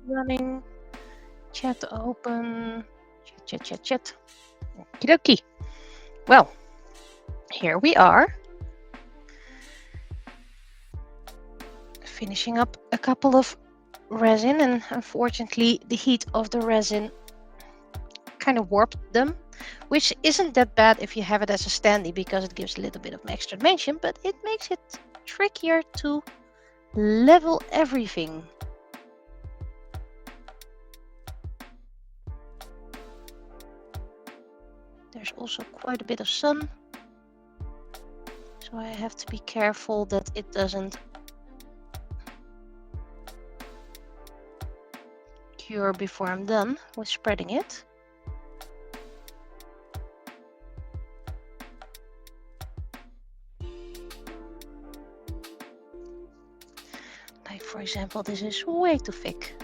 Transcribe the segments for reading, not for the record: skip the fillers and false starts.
running. Chat open. Chat. Okie dokie. Well, here we are. Finishing up a couple of resin, and unfortunately the heat of the resin kind of warped them, which isn't that bad if you have it as a standee because it gives a little bit of extra dimension, but it makes it trickier to level everything. There's also quite a bit of sun, so I have to be careful that it doesn't cure before I'm done with spreading it. Like, for example, this is way too thick.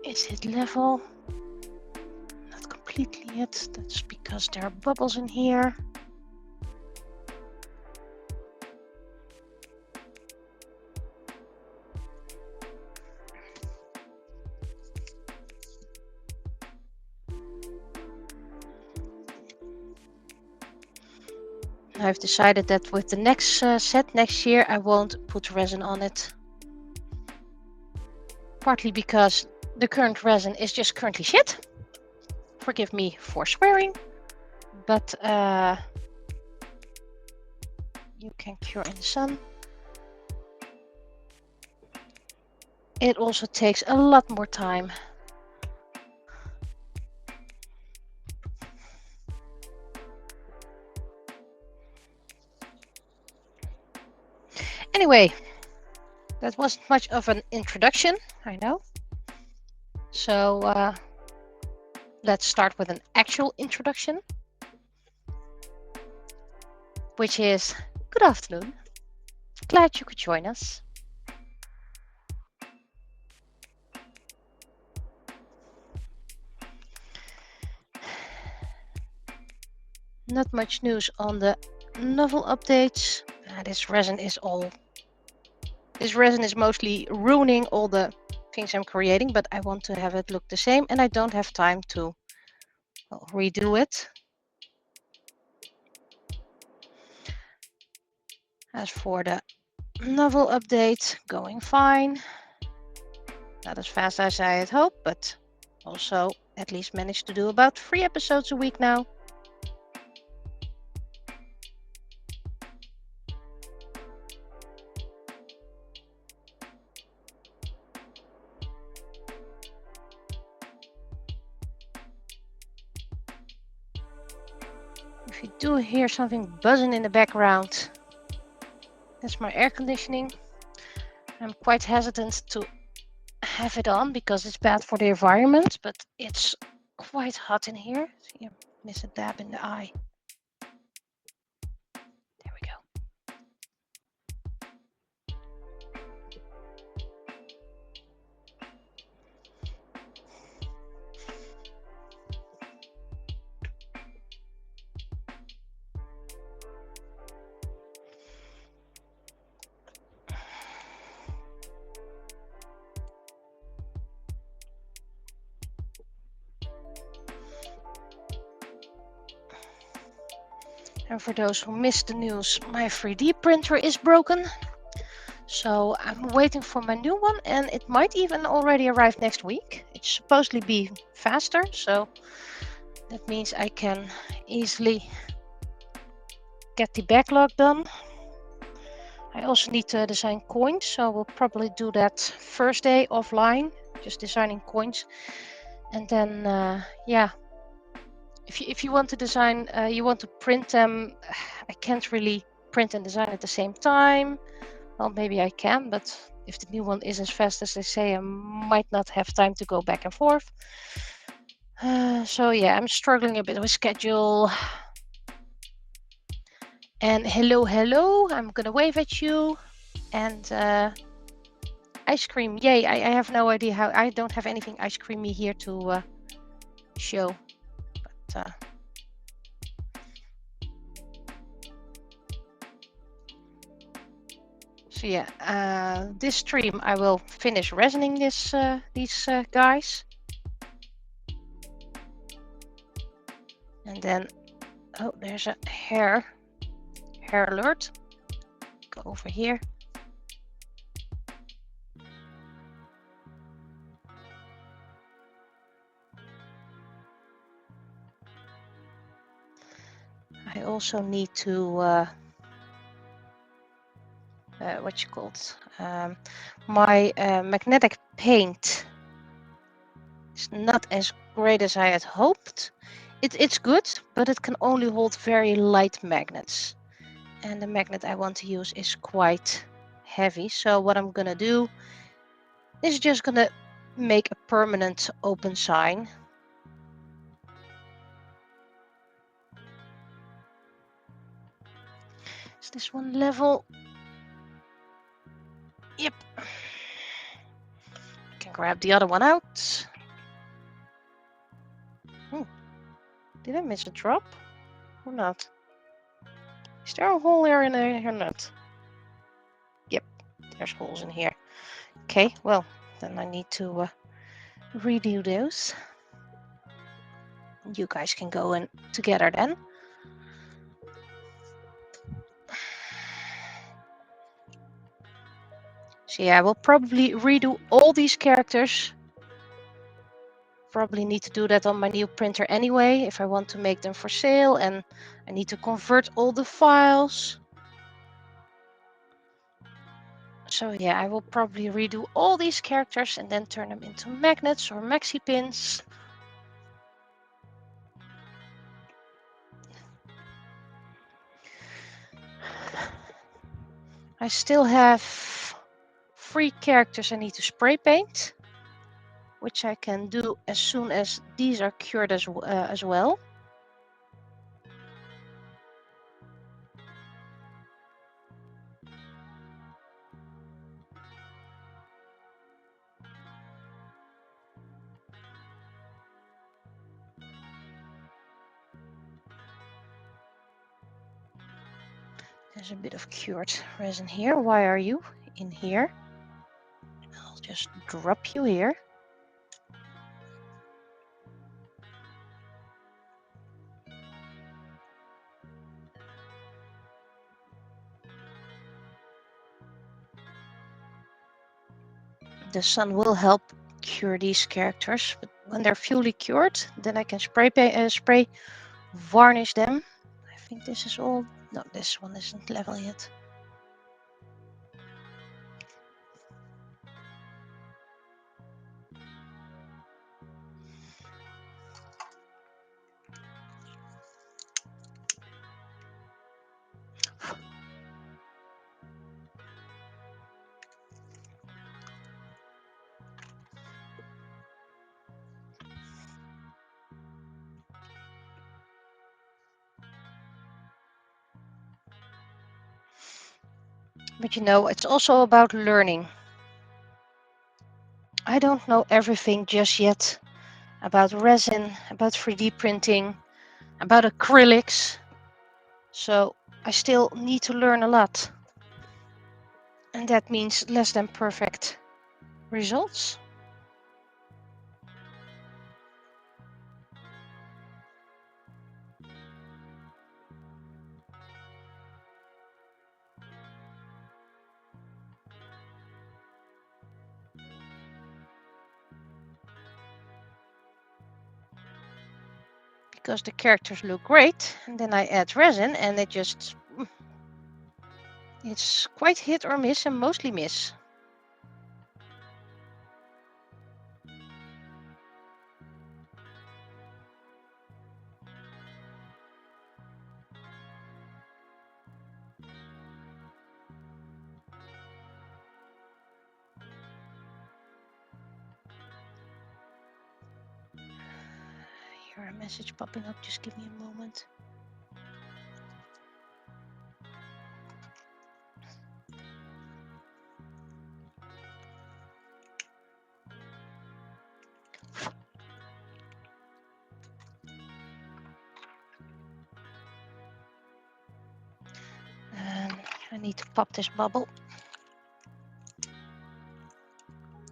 Is it level? Not completely yet. That's because there are bubbles in here. I've decided that with the next set next year, I won't put resin on it. Partly because the current resin is just currently shit. Forgive me for swearing, but you can cure in the sun. It also takes a lot more time. Anyway, that wasn't much of an introduction, I know. So let's start with an actual introduction, which is good afternoon. Glad you could join us. Not much news on the novel updates. This resin is mostly ruining all the things I'm creating, but I want to have it look the same, and I don't have time to redo it. As for the novel update, going fine. Not as fast as I had hoped, but also at least managed to do about 3 episodes a week now. If you do hear something buzzing in the background, that's my air conditioning. I'm quite hesitant to have it on because it's bad for the environment, but it's quite hot in here. See, I miss a dab in the eye. There we go. And for those who missed the news, my 3D printer is broken. So I'm waiting for my new one, and it might even already arrive next week. It's supposedly be faster, so that means I can easily get the backlog done. I also need to design coins, so we'll probably do that first day offline, just designing coins. And then, yeah, if you want to design, you want to print them. I can't really print and design at the same time. Well, maybe I can, but if the new one is as fast as they say, I might not have time to go back and forth. So yeah, I'm struggling a bit with schedule. And hello, hello, I'm gonna wave at you. And ice cream, yay, I have no idea how, I don't have anything ice creamy here to show. But so yeah, this stream I will finish resining these guys. And then, oh, there's a hair alert. Go over here. I also need to what you called my magnetic paint is not as great as I had hoped. It's good, but it can only hold very light magnets, and the magnet I want to use is quite heavy. So what I'm gonna do is just gonna make a permanent open sign. Is this one level? Yep. Can grab the other one out. Did I miss a drop or not? Is there a hole here in there or not? Yep, there's holes in here. Okay, well, then I need to redo those. You guys can go in together then. So yeah, I will probably redo all these characters. Probably need to do that on my new printer anyway, if I want to make them for sale, and I need to convert all the files. So yeah, I will probably redo all these characters and then turn them into magnets or maxi pins. I still have 3 characters I need to spray paint, which I can do as soon as these are cured as well. There's a bit of cured resin here. Why are you in here? I'll just drop you here. The sun will help cure these characters, but when they're fully cured, then I can spray varnish them. I think this is all. No, this one isn't level yet. But you know, it's also about learning. I don't know everything just yet about resin, about 3D printing, about acrylics. So I still need to learn a lot. And that means less than perfect results. Because the characters look great, and then I add resin and it's quite hit or miss, and mostly miss. hear a message popping up. Just give me a moment. And I need to pop this bubble.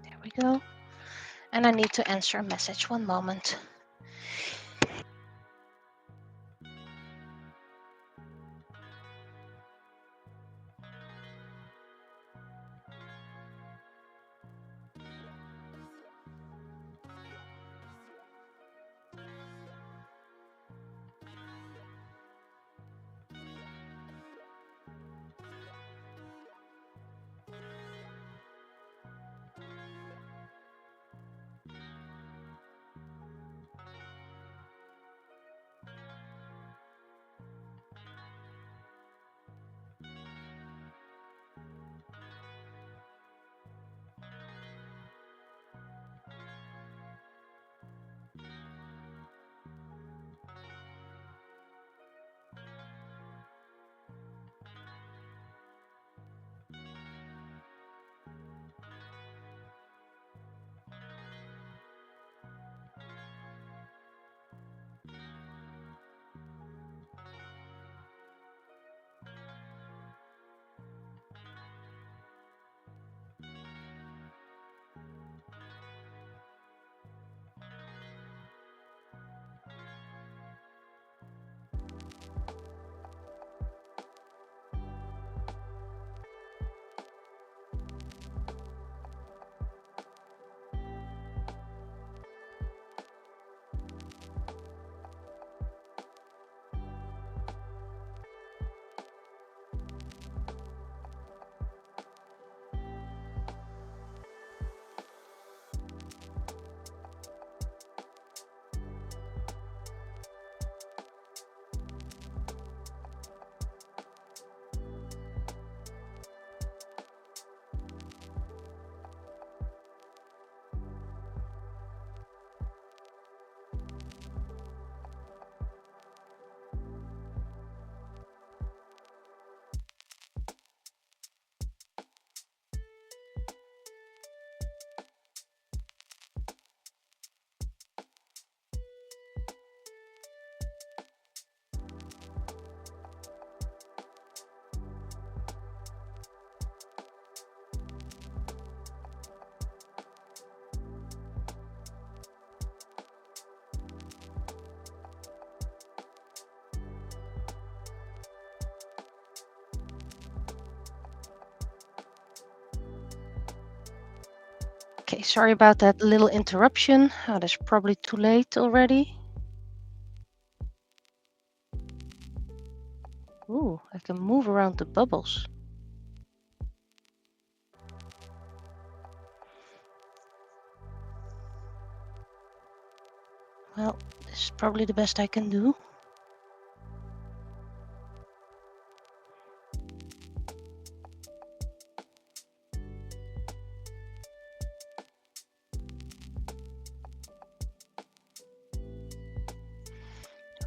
There we go. And I need to answer a message. One moment. Okay, sorry about that little interruption. Oh, that's probably too late already. Ooh, I can move around the bubbles. Well, this is probably the best I can do.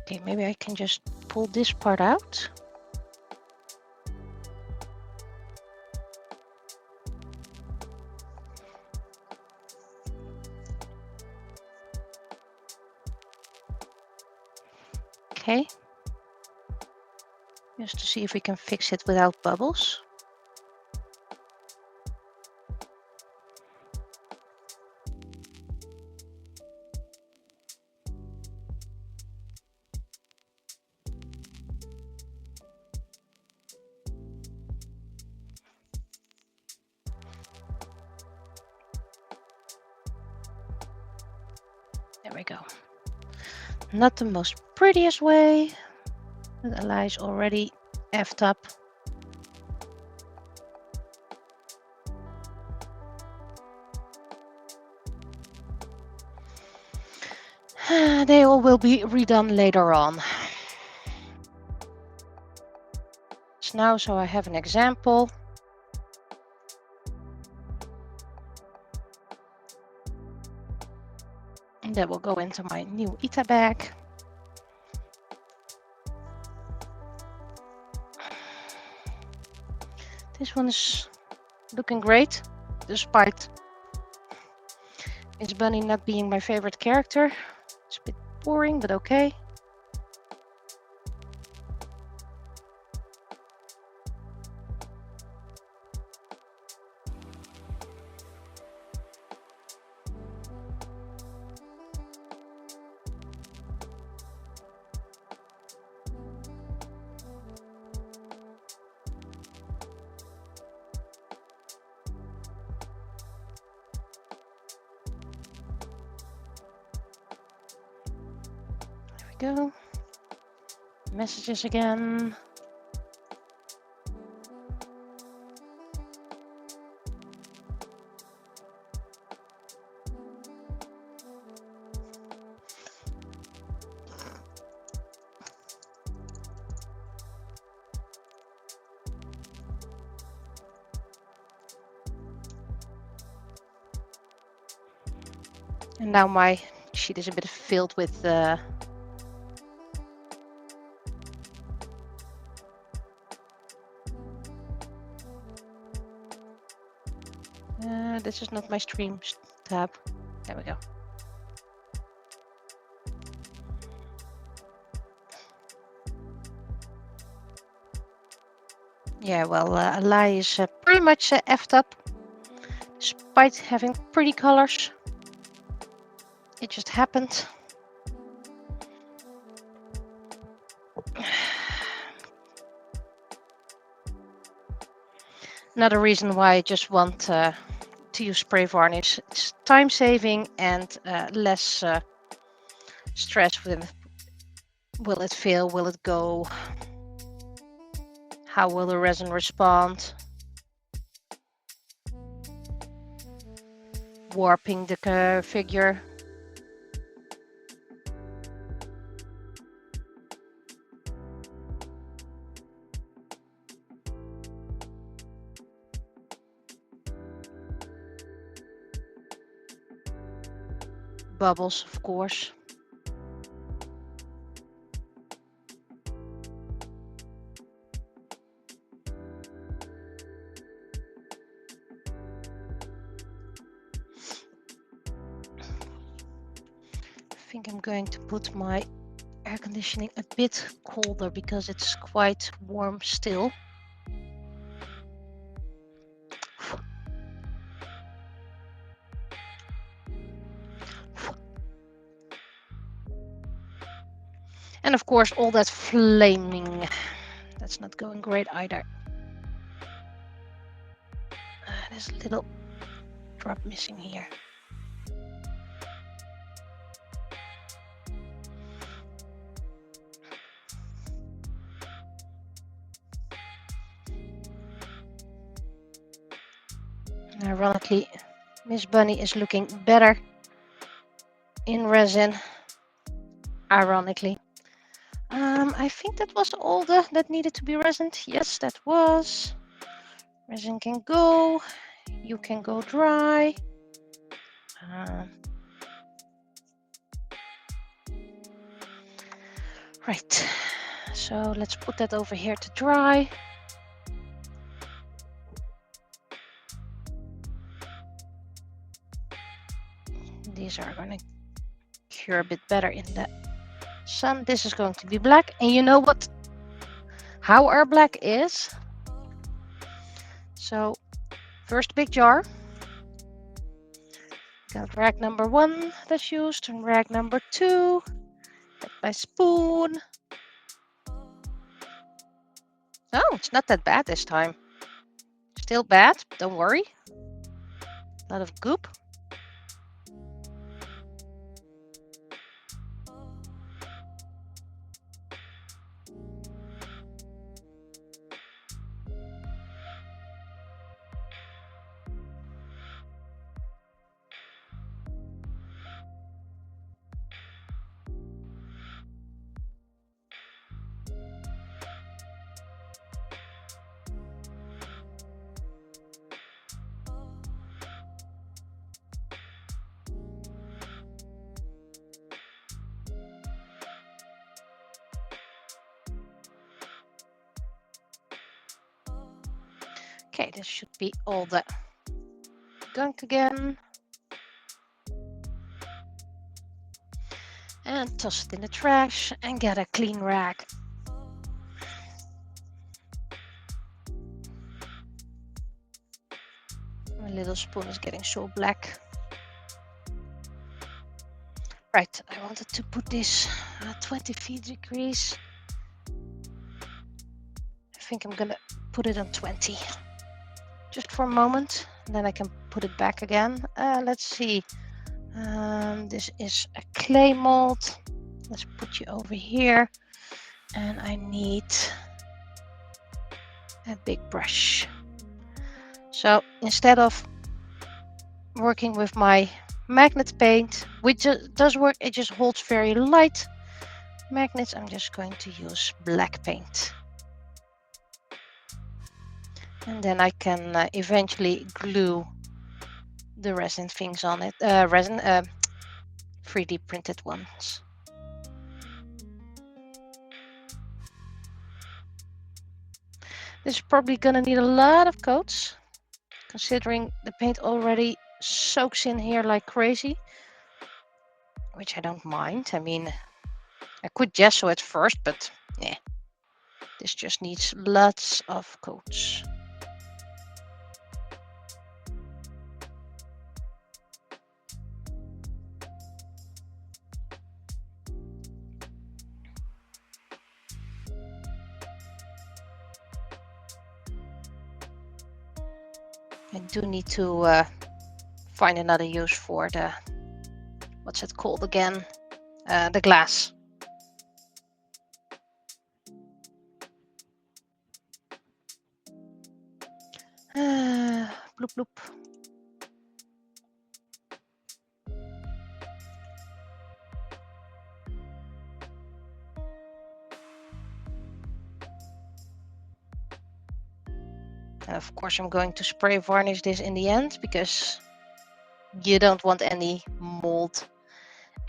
Okay, maybe I can just pull this part out. Okay. Just to see if we can fix it without bubbles. There we go. Not the most prettiest way, but Eli's already effed up. They all will be redone later on. It's now so I have an example. That will go into my new Ita bag. This one is looking great, despite Miss Bunny not being my favorite character. It's a bit boring, but okay. There we go. Messages again. And now my sheet is a bit filled with this is not my streams tab. There we go. Yeah, well, Alai is pretty much effed up, despite having pretty colors. It just happened. Another reason why I just want to use spray varnish. It's time saving and less stress with will it fail, will it go, how will the resin respond, warping the figure. Bubbles, of course. I think I'm going to put my air conditioning a bit colder because it's quite warm still. And of course, all that flaming, that's not going great either. There's a little drop missing here. Ironically, Miss Bunny is looking better in resin. Ironically. I think that was all that needed to be resined. Yes, that was. Resin can go. You can go dry. Right. So let's put that over here to dry. These are going to cure a bit better in the sun. This is going to be black. And you know what? How our black is. So first big jar. Got rag number 1 that's used and rag number 2. Got my spoon. Oh, it's not that bad this time. Still bad, but don't worry. A lot of goop. Okay, this should be all the gunk again. And toss it in the trash and get a clean rag. My little spoon is getting so black. Right, I wanted to put this at 20 degrees. I think I'm gonna put it on 20. Just for a moment, and then I can put it back again. Let's see. This is a clay mold. Let's put you over here. And I need a big brush. So instead of working with my magnet paint, which does work, it just holds very light magnets, I'm just going to use black paint. And then I can eventually glue the resin things on it, 3D printed ones. This is probably gonna need a lot of coats, considering the paint already soaks in here like crazy, which I don't mind. I mean, I could gesso it first, but yeah, this just needs lots of coats. I do need to find another use for the, what's it called again? The glass. Bloop bloop. And of course I'm going to spray varnish this in the end, because you don't want any mold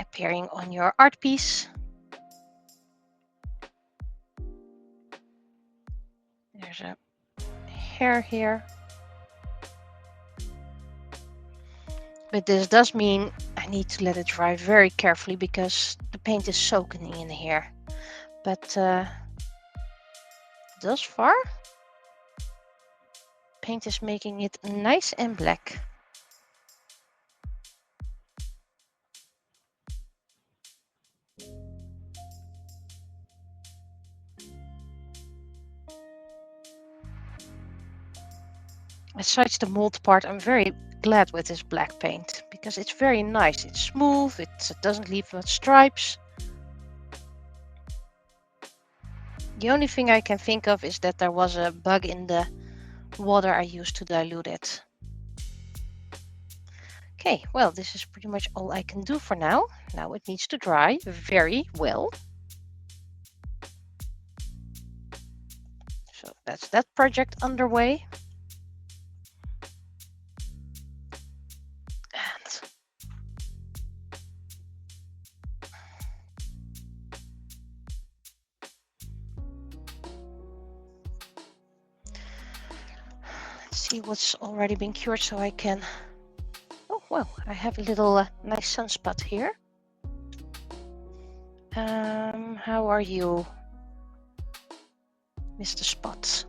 appearing on your art piece. There's a hair here. But this does mean I need to let it dry very carefully, because the paint is soaking in here. But thus far, paint is making it nice and black. Besides the mold part, I'm very glad with this black paint, because it's very nice. It's smooth, it doesn't leave much stripes. The only thing I can think of is that there was a bug in the water I used to dilute it. Okay, well, this is pretty much all I can do for now. Now it needs to dry very well. So that's that project underway. And let's see what's already been cured, so I can... Oh, well, I have a little nice sunspot here. How are you, Mr. Spot?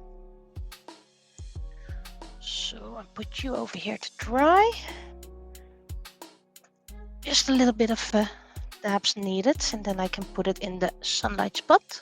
So I put you over here to dry. Just a little bit of dabs needed, and then I can put it in the sunlight spot.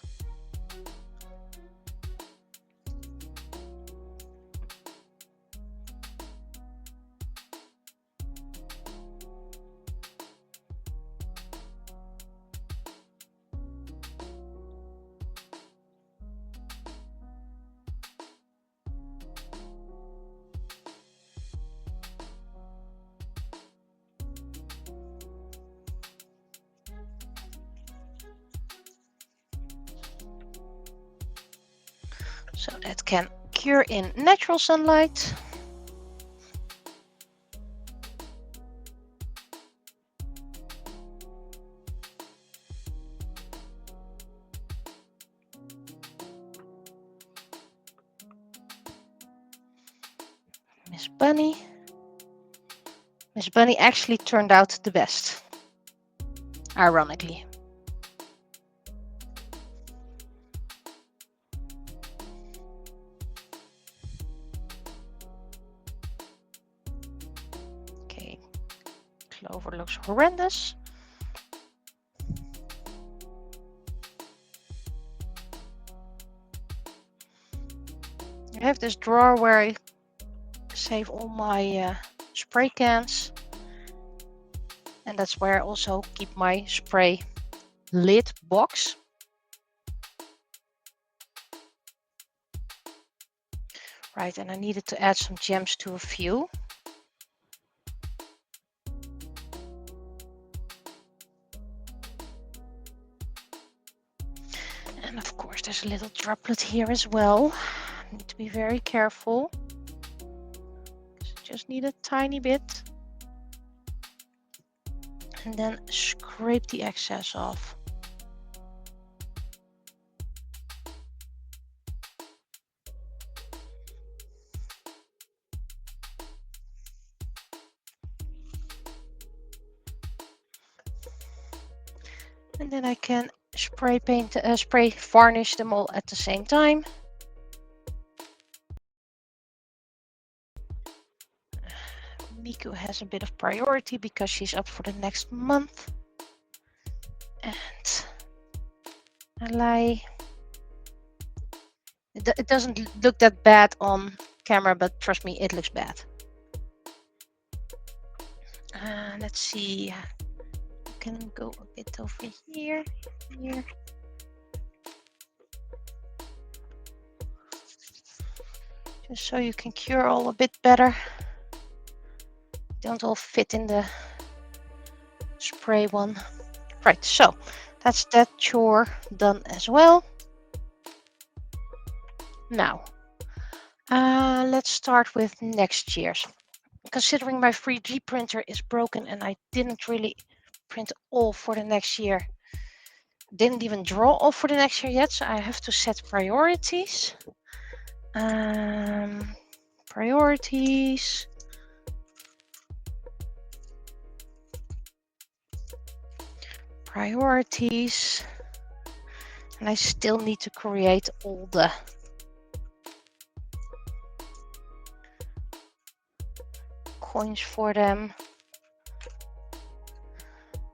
So that can cure in natural sunlight. Miss Bunny. Miss Bunny actually turned out the best, ironically. Okay, Clover looks horrendous. I have this drawer where I save all my spray cans, and that's where I also keep my spray lid box. Right, and I needed to add some gems to a few. And of course there's a little droplet here as well. I need to be very careful. Just need a tiny bit. And then scrape the excess off. And then I can spray varnish them all at the same time. Miku has a bit of priority because she's up for the next month. And Alai. It doesn't look that bad on camera, but trust me, it looks bad. Let's see. I can go a bit over here. Just so you can cure all a bit better. Don't all fit in the spray one. Right, so that's that chore done as well. Now, let's start with next year's. Considering my 3D printer is broken and I didn't really print all for the next year, didn't even draw all for the next year yet, so I have to set priorities. Priorities. And I still need to create all the coins for them.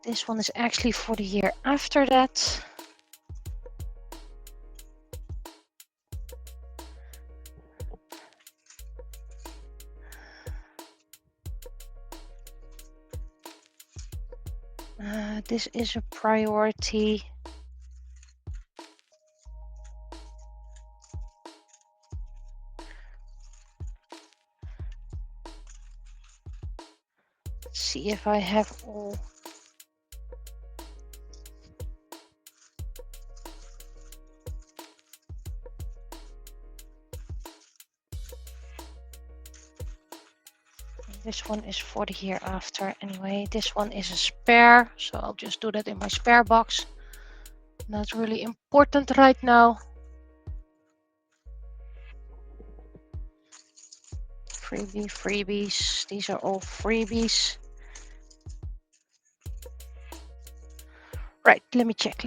This one is actually for the year after that. This is a priority. Let's see if I have all. This one is for the year after anyway. This one is a spare, so I'll just do that in my spare box. Not really important right now. Freebies. These are all freebies. Right, let me check.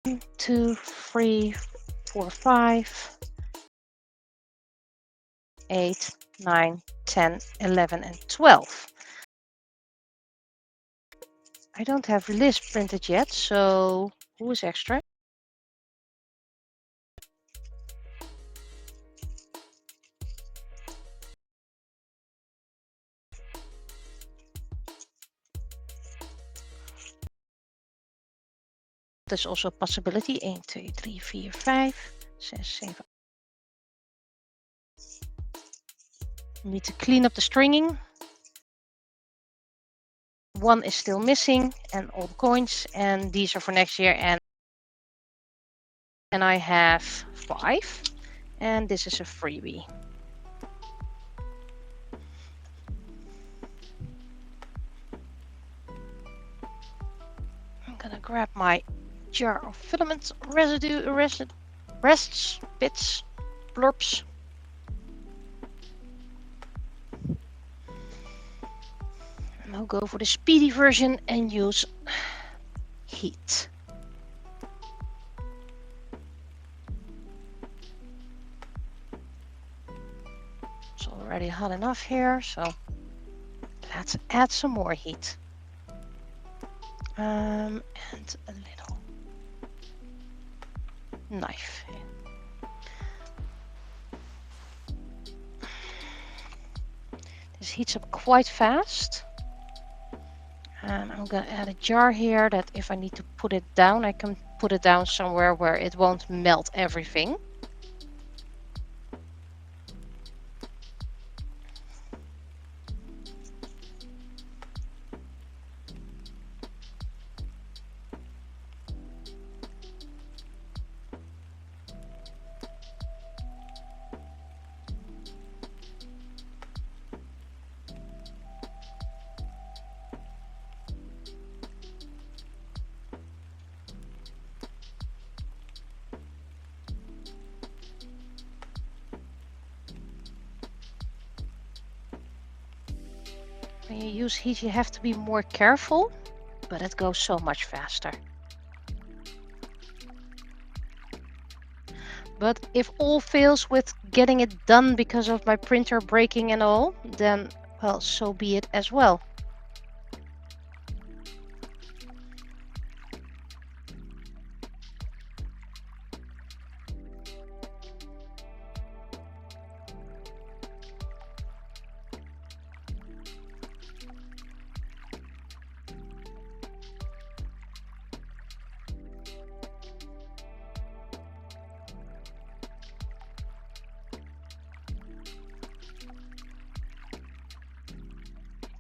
1, 2, 3, 4, 5, 8, 9, 10, 11, and 12. I don't have list printed yet, so who is extra? There's also a possibility. 1, 2, 3, 4, 5, 6, 7. Need to clean up the stringing. 1 is still missing, and all the coins, and these are for next year. And I have 5, and this is a freebie. I'm gonna grab my jar of filament residue, bits, blurps. And I'll go for the speedy version and use heat. It's already hot enough here, so let's add some more heat. And a little knife. This heats up quite fast. And I'm going to add a jar here that if I need to put it down, I can put it down somewhere where it won't melt everything. When you use heat, you have to be more careful, but it goes so much faster. But if all fails with getting it done because of my printer breaking and all, then, well, so be it as well.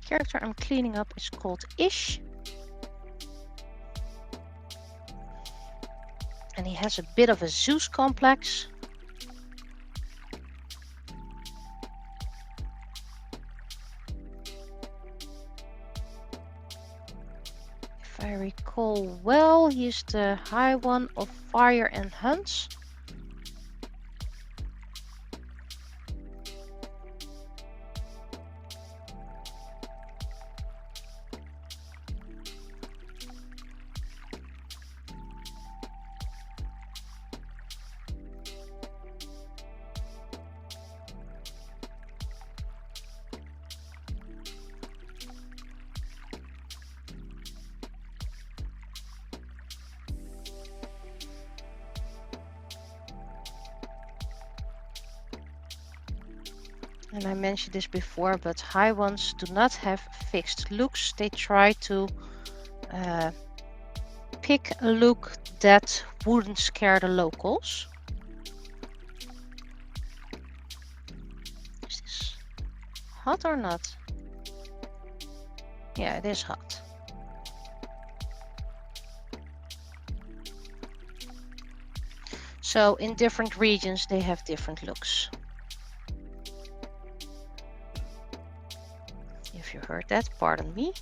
Character I'm cleaning up is called Ish. And he has a bit of a Zeus complex. If I recall well, he's the high one of fire and hunts. And I mentioned this before, but high ones do not have fixed looks. They try to pick a look that wouldn't scare the locals. Is this hot or not? Yeah, it is hot. So in different regions they have different looks. If you heard that, pardon me.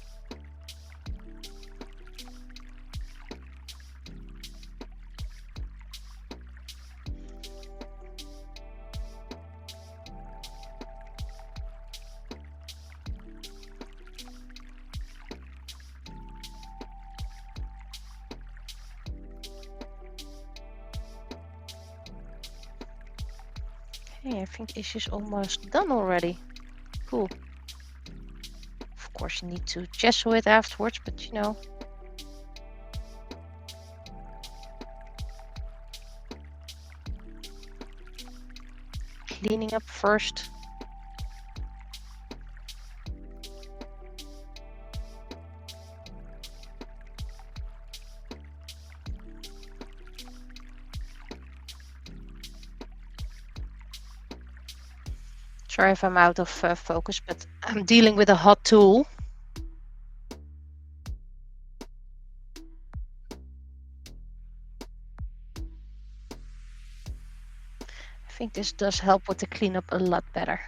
Okay, I think this is almost done already. Cool. Of course you need to gesso it afterwards, but you know. Cleaning up first. Sorry if I'm out of focus, but I'm dealing with a hot tool. I think this does help with the cleanup a lot better.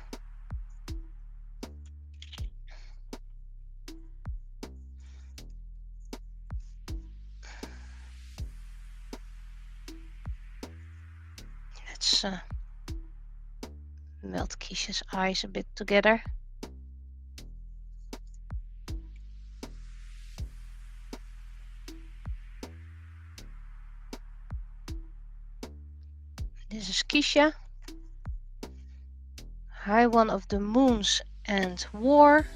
Let's Melt Keisha's eyes a bit together. This is Keisha. High One of the Moons and War.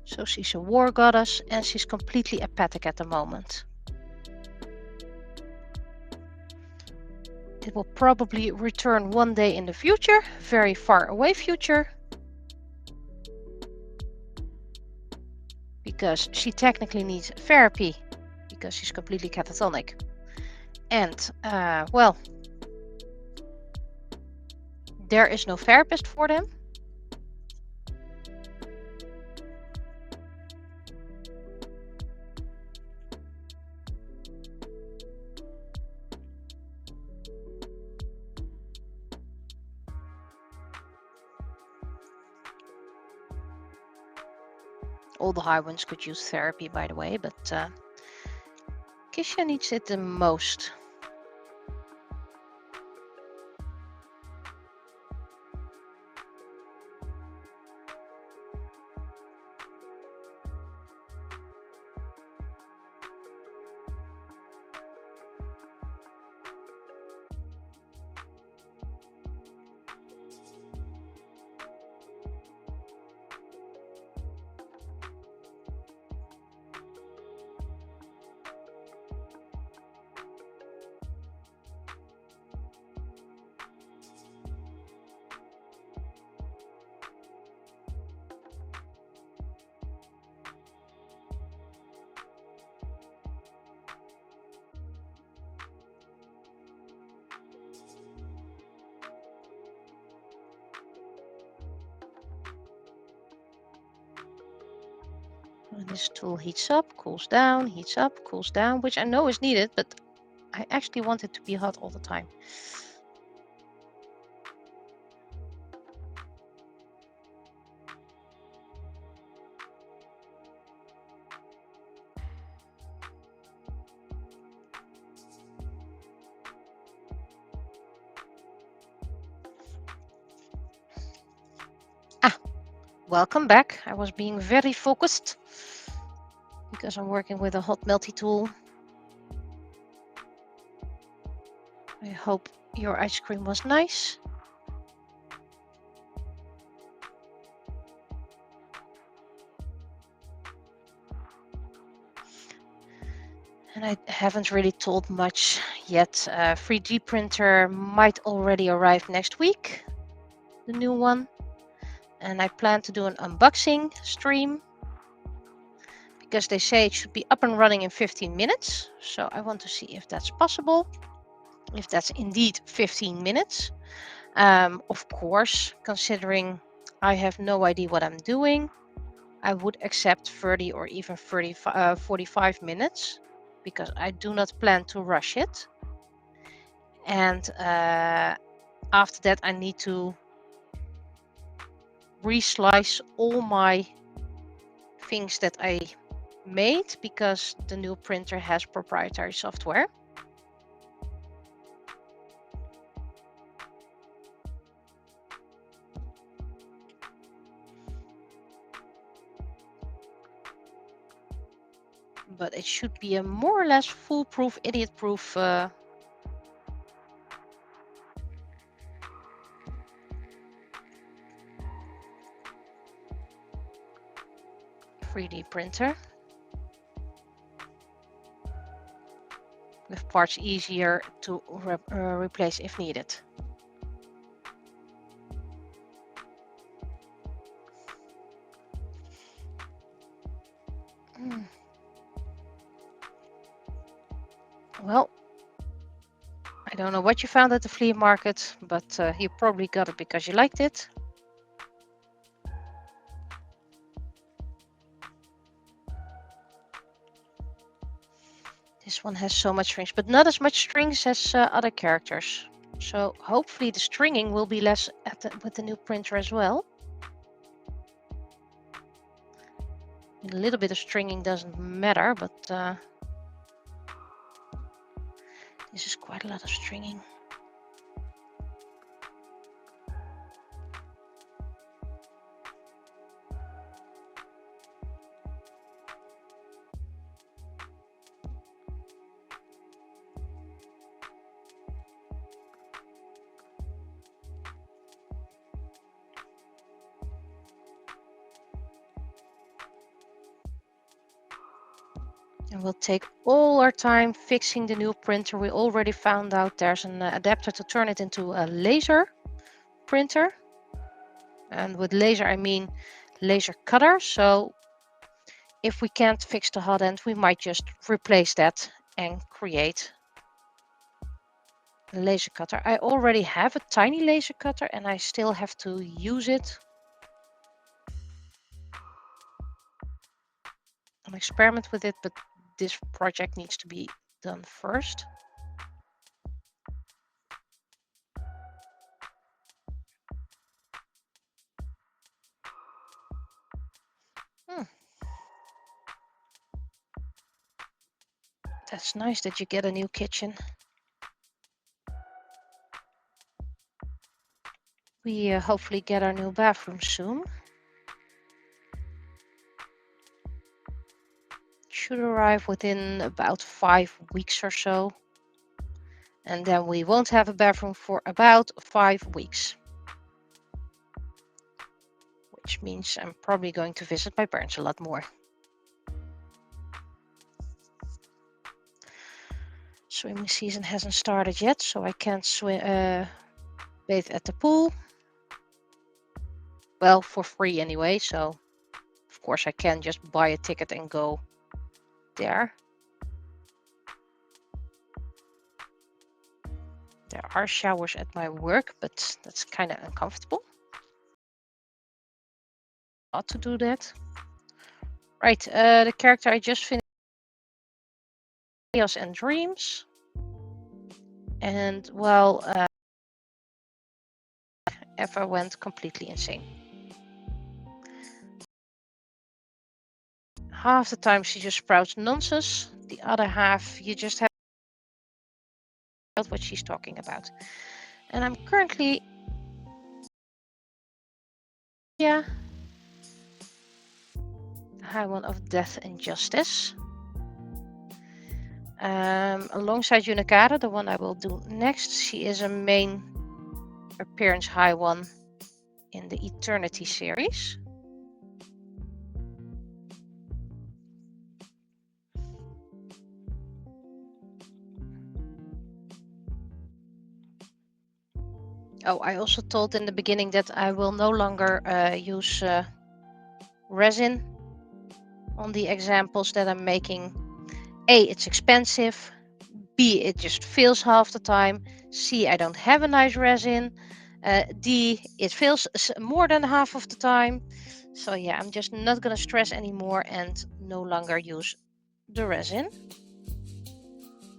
So she's a war goddess and she's completely apathic at the moment. It will probably return one day in the future, very far away future. Because she technically needs therapy, because she's completely catatonic. And, well, there is no therapist for them. All the high ones could use therapy, by the way, but Kisha needs it the most. This tool heats up, cools down, heats up, cools down, which I know is needed, but I actually want it to be hot all the time. Welcome back. I was being very focused because I'm working with a hot melty tool. I hope your ice cream was nice. And I haven't really told much yet. 3D printer might already arrive next week, the new one. And I plan to do an unboxing stream because they say it should be up and running in 15 minutes. So I want to see if that's possible, if that's indeed 15 minutes. Of course, considering I have no idea what I'm doing, I would accept 30 or even 45 minutes because I do not plan to rush it. And after that, I need to reslice all my things that I made because the new printer has proprietary software. But it should be a more or less foolproof, idiot-proof 3D printer with parts easier to replace if needed. Well, I don't know what you found at the flea market, but you probably got it because you liked it. This one has so much strings, but not as much strings as other characters. So hopefully the stringing will be less with the new printer as well. A little bit of stringing doesn't matter, but quite a lot of stringing. And we'll take all our time fixing the new printer. We already found out there's an adapter to turn it into a laser printer. And with laser, I mean laser cutter. So if we can't fix the hot end, we might just replace that and create a laser cutter. I already have a tiny laser cutter and I still have to use it and experiment with it, but this project needs to be done first. That's nice that you get a new kitchen. We hopefully get our new bathroom soon. Should arrive within about 5 weeks or so. And then we won't have a bathroom for about 5 weeks. Which means I'm probably going to visit my parents a lot more. Swimming season hasn't started yet, so I can't bathe at the pool. Well, for free anyway, so of course I can just buy a ticket and go there. There are showers at my work, but that's kind of uncomfortable. Not to do that. Right, the character I just finished, Chaos and Dreams. And well, Eva went completely insane. Half the time she just sprouts nonsense. The other half you just have what she's talking about. And I'm currently the high one of Death and Justice. Alongside Unikara, the one I will do next, she is a main appearance high one in the Eternity series. Oh, I also told in the beginning that I will no longer use resin on the examples that I'm making. A, it's expensive. B, it just fails half the time. C, I don't have a nice resin. D, it fails more than half of the time. So yeah, I'm just not gonna stress anymore and no longer use the resin.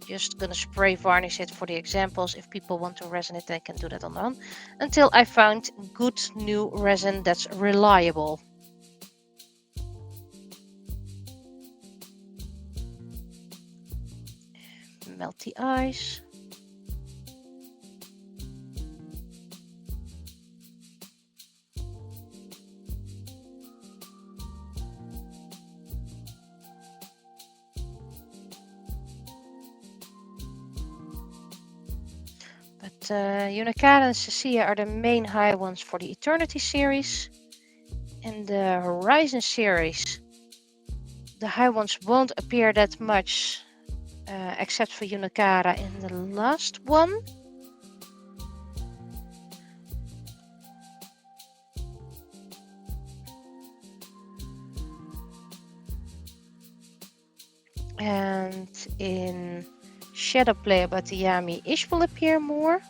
Just gonna spray varnish it for the examples. If people want to resin it, they can do that on their own. Until I found good new resin that's reliable. Melt the ice. But Unikara and Cecilia are the main high ones for the Eternity series. In the Horizon series, the high ones won't appear that much, except for Unikara in the last one. And in Shadow Play about the Yami, Ish will appear more.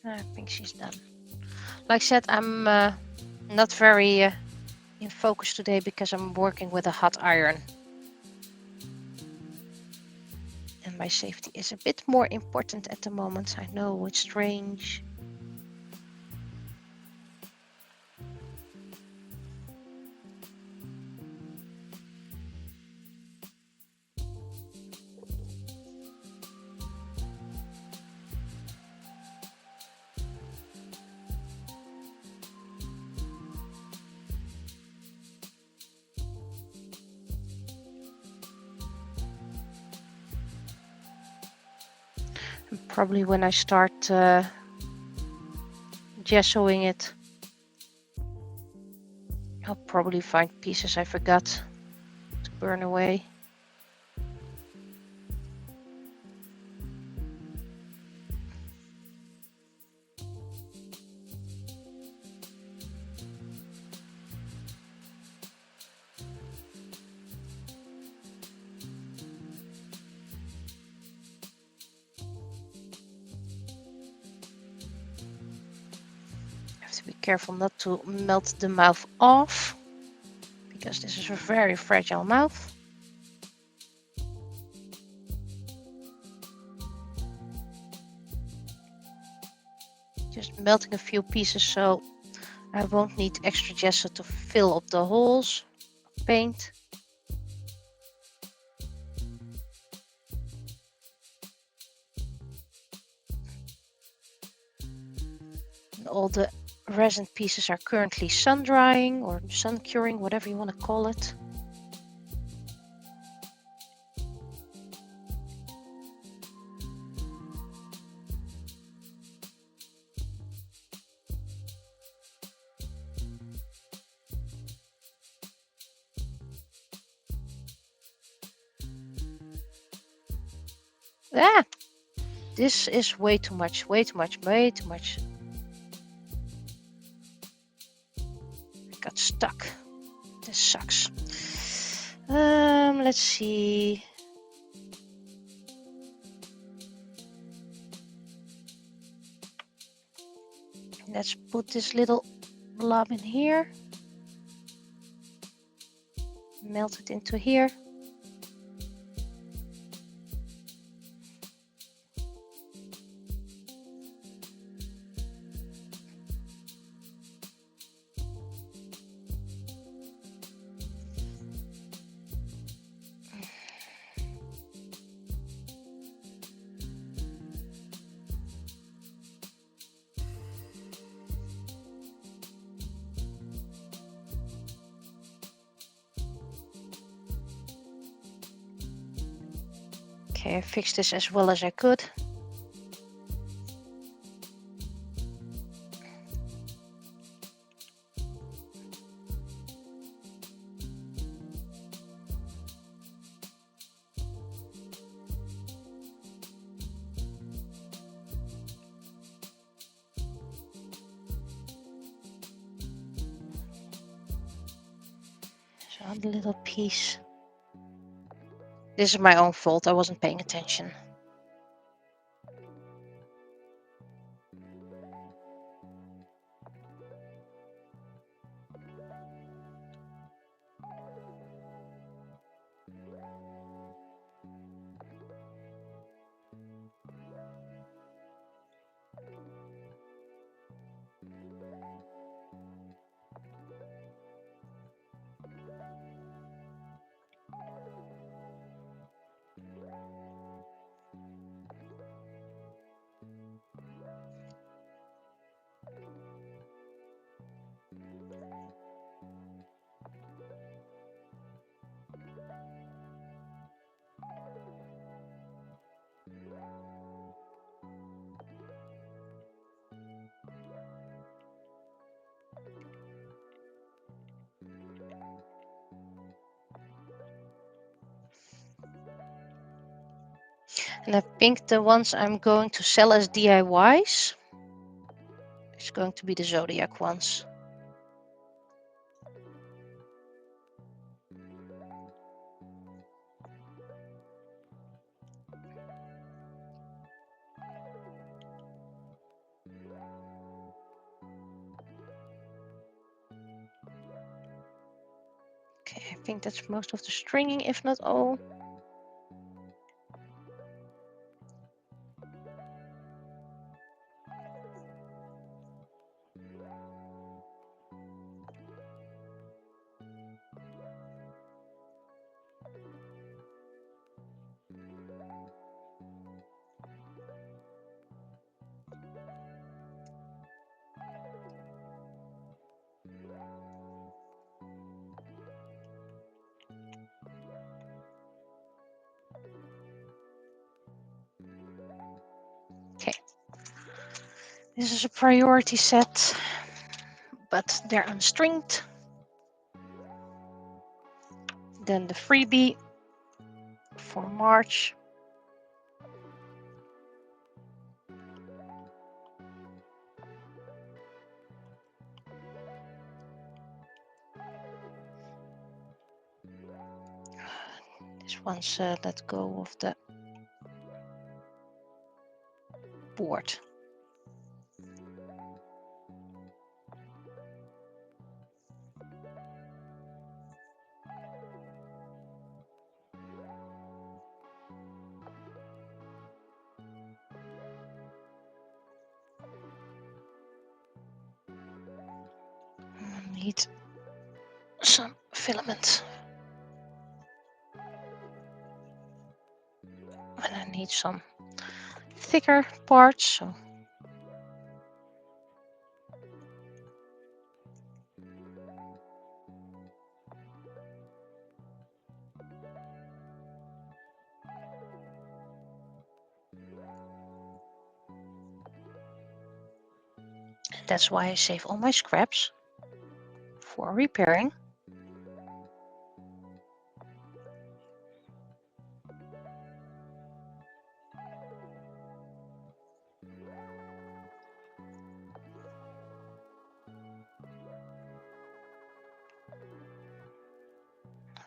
I think she's done. Like I said, I'm not very in focus today because I'm working with a hot iron. And my safety is a bit more important at the moment. I know it's strange. Probably when I start gessoing it, I'll probably find pieces I forgot to burn away. Have to be careful not to melt the mouth off, because this is a very fragile mouth. Just melting a few pieces so I won't need extra gesso to fill up the holes. Paint. And all the resin pieces are currently sun drying or sun curing, whatever you want to call it. Ah! This is way too much, way too much, way too much. It got stuck. This sucks. Let's see. Let's put this little blob in here. Melt it into here. Okay, I fixed this as well as I could. So on the little piece. This is my own fault, I wasn't paying attention. And I think the ones I'm going to sell as DIYs is going to be the Zodiac ones. Okay, I think that's most of the stringing, if not all. This is a priority set, but they're unstringed. Then the freebie for March. This one's let go of the board. Need some filament. And I need some thicker parts. So that's why I save all my scraps for repairing.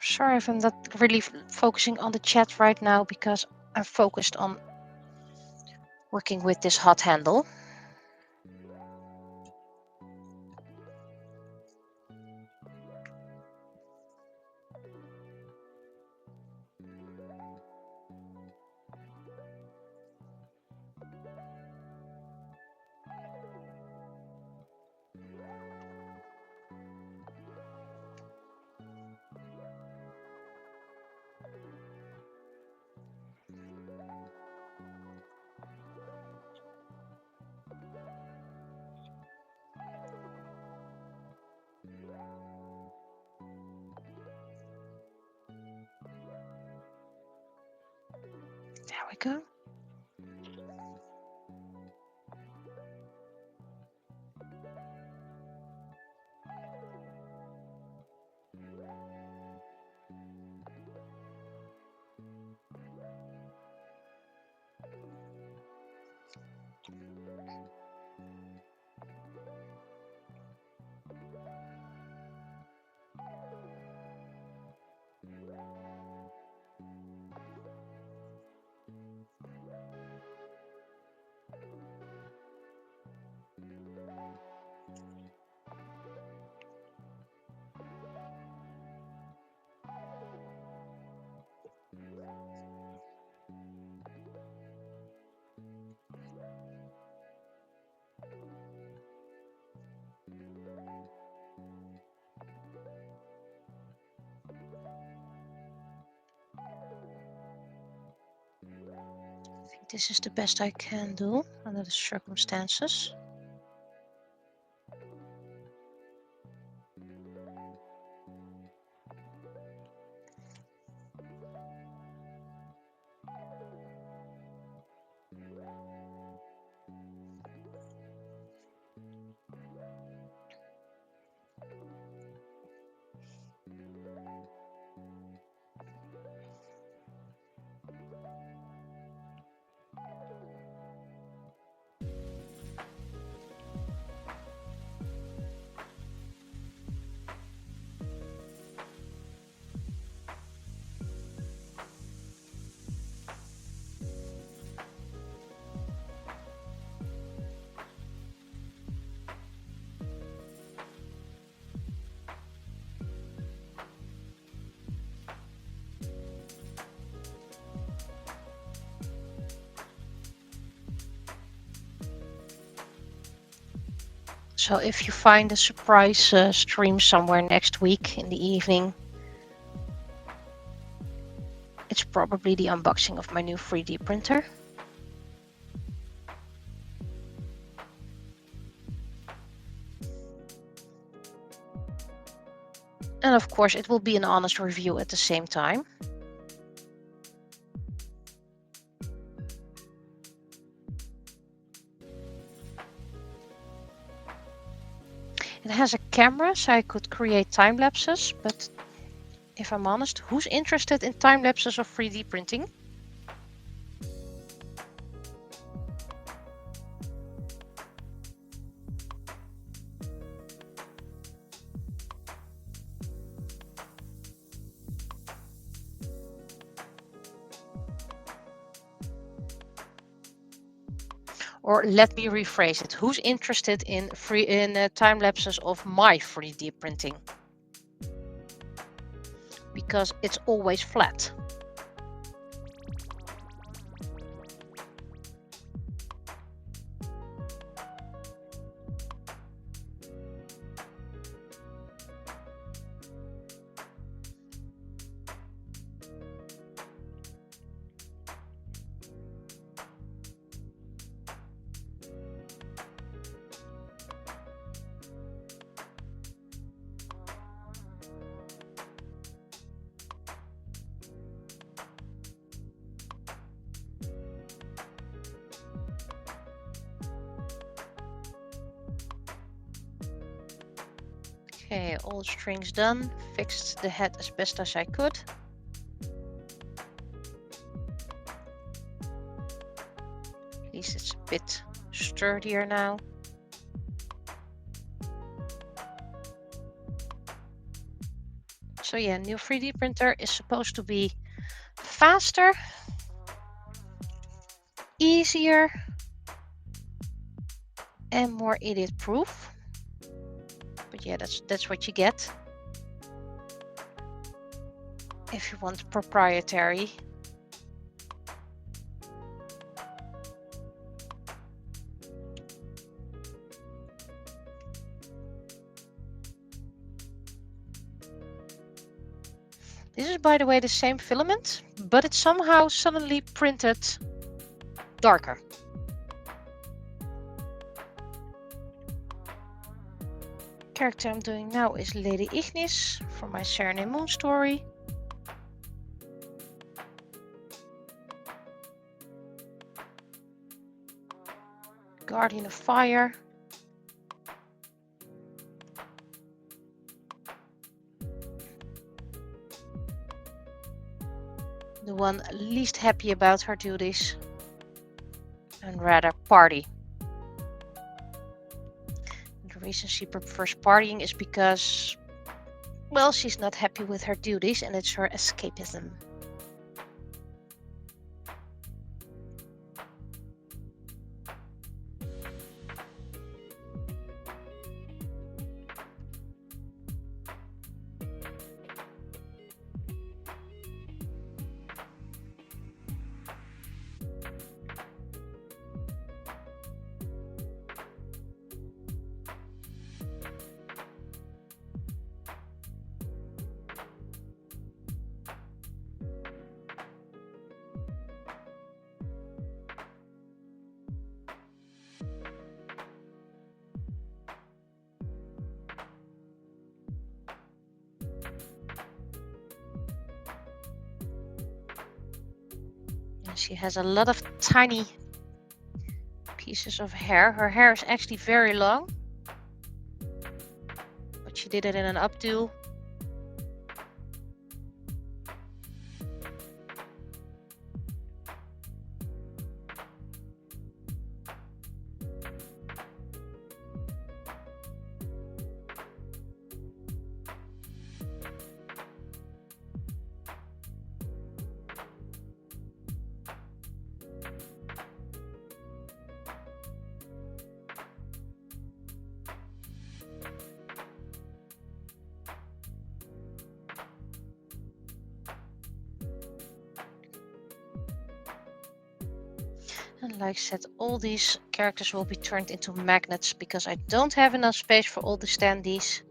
Sorry if I'm not really focusing on the chat right now because I'm focused on working with this hot handle. There we go. I think this is the best I can do under the circumstances. So if you find a surprise stream somewhere next week in the evening, it's probably the unboxing of my new 3D printer. And of course, it will be an honest review at the same time. It has a camera, so I could create time lapses, but if I'm honest, who's interested in time lapses of 3D printing? Or let me rephrase it. Who's interested in time lapses of my 3D printing? Because it's always flat. Okay, all the strings done. Fixed the head as best as I could. At least it's a bit sturdier now. So yeah, new 3D printer is supposed to be faster, easier, and more idiot proof. But yeah, that's what you get if you want proprietary. This is, by the way, the same filament, but it's somehow suddenly printed darker. Character I'm doing now is Lady Ignis from my Serenade Moon story. Guardian of Fire. The one least happy about her duties and rather party. The reason she prefers partying is because, well, she's not happy with her duties and it's her escapism. She has a lot of tiny pieces of hair. Her hair is actually very long, but she did it in an updo. And like I said, all these characters will be turned into magnets because I don't have enough space for all the standees.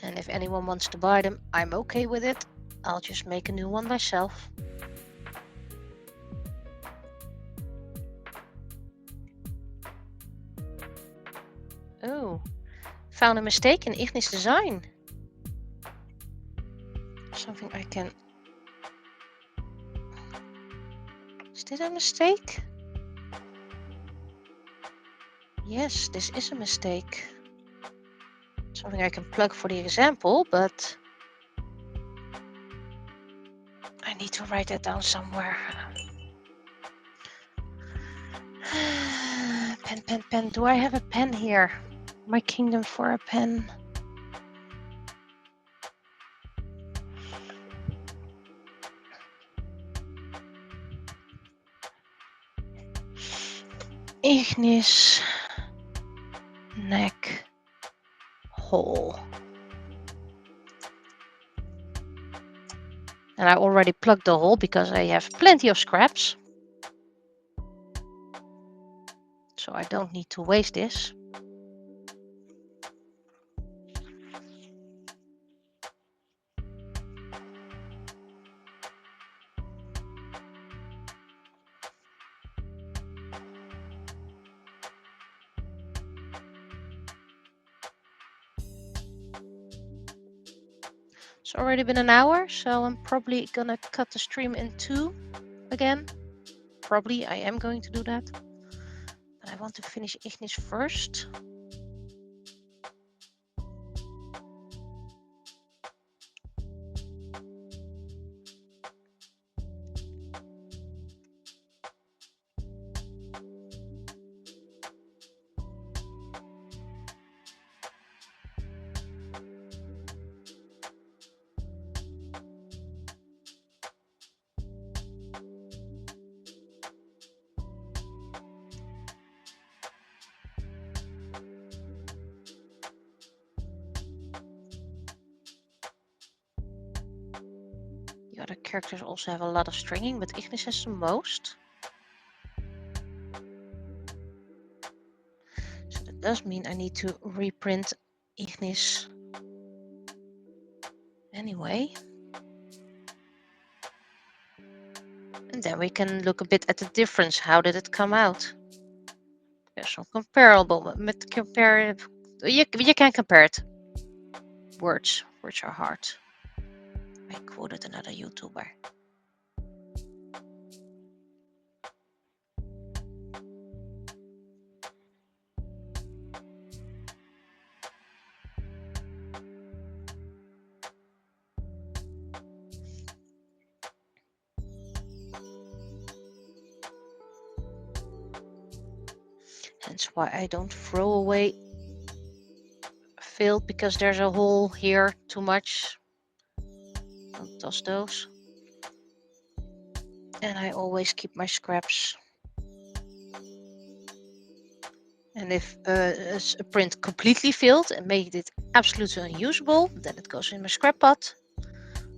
And if anyone wants to buy them, I'm okay with it. I'll just make a new one myself. Oh, found a mistake in Ignis' design. Something I can Is this a mistake? Yes, this is a mistake. Something I can plug for the example, but I need to write that down somewhere. Pen, pen, pen. Do I have a pen here? My kingdom for a pen. Ignis neck hole. And I already plugged the hole because I have plenty of scraps. So I don't need to waste this. It's already been an hour, so I'm probably gonna cut the stream in two again. Probably I am going to do that. But I want to finish Ignis first. The other characters also have a lot of stringing, but Ignis has the most. So that does mean I need to reprint Ignis anyway. And then we can look a bit at the difference. How did it come out? There's some comparable, but compare. You can compare it. Words are hard. I quoted another YouTuber. Hence why I don't throw away filled, because there's a hole here too much. Don't toss those. And I always keep my scraps. And if a print completely failed and made it absolutely unusable, then it goes in my scrap pot.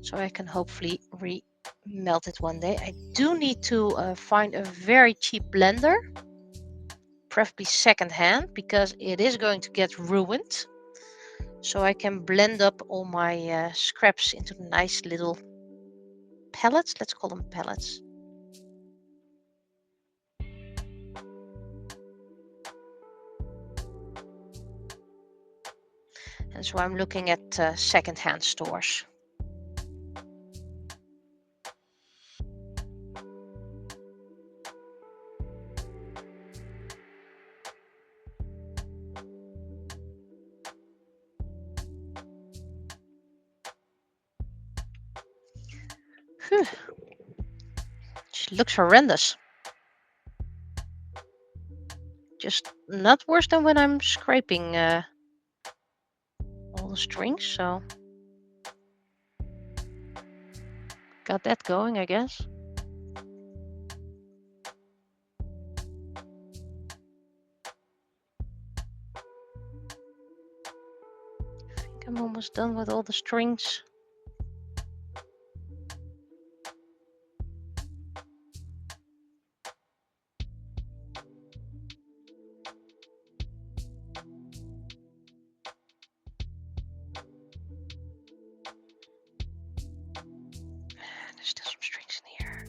So I can hopefully remelt it one day. I do need to find a very cheap blender, preferably secondhand, because it is going to get ruined. So I can blend up all my scraps into nice little pellets. Let's call them pellets. And so I'm looking at secondhand stores. Whew. She looks horrendous. Just not worse than when I'm scraping all the strings, so got that going, I guess. I think I'm almost done with all the strings. There's still some strings in here.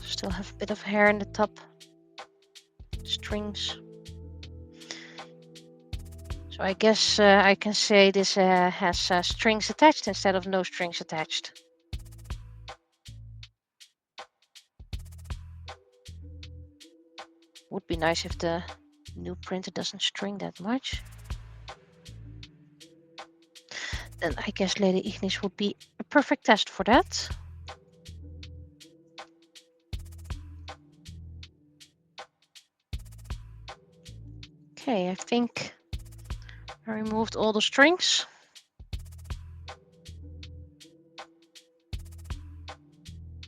Still have a bit of hair in the top. Strings. So I guess I can say this has strings attached instead of no strings attached. Would be nice if the new printer doesn't string that much. Then I guess Lady Ignis would be a perfect test for that. Okay, I think I removed all the strings.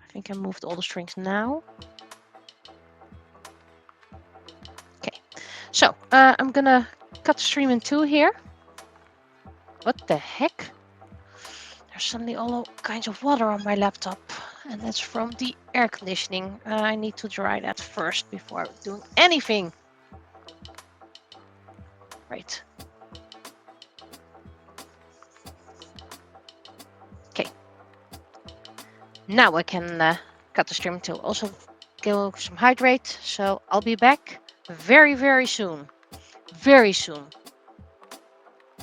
I think I moved all the strings now. Okay, so I'm gonna cut the stream in two here. What the heck? There's suddenly all kinds of water on my laptop, and that's from the air conditioning. I need to dry that first before doing anything. Right. Okay. Now I can cut the stream too. Also, go some hydrate. So I'll be back very, very soon. Very soon.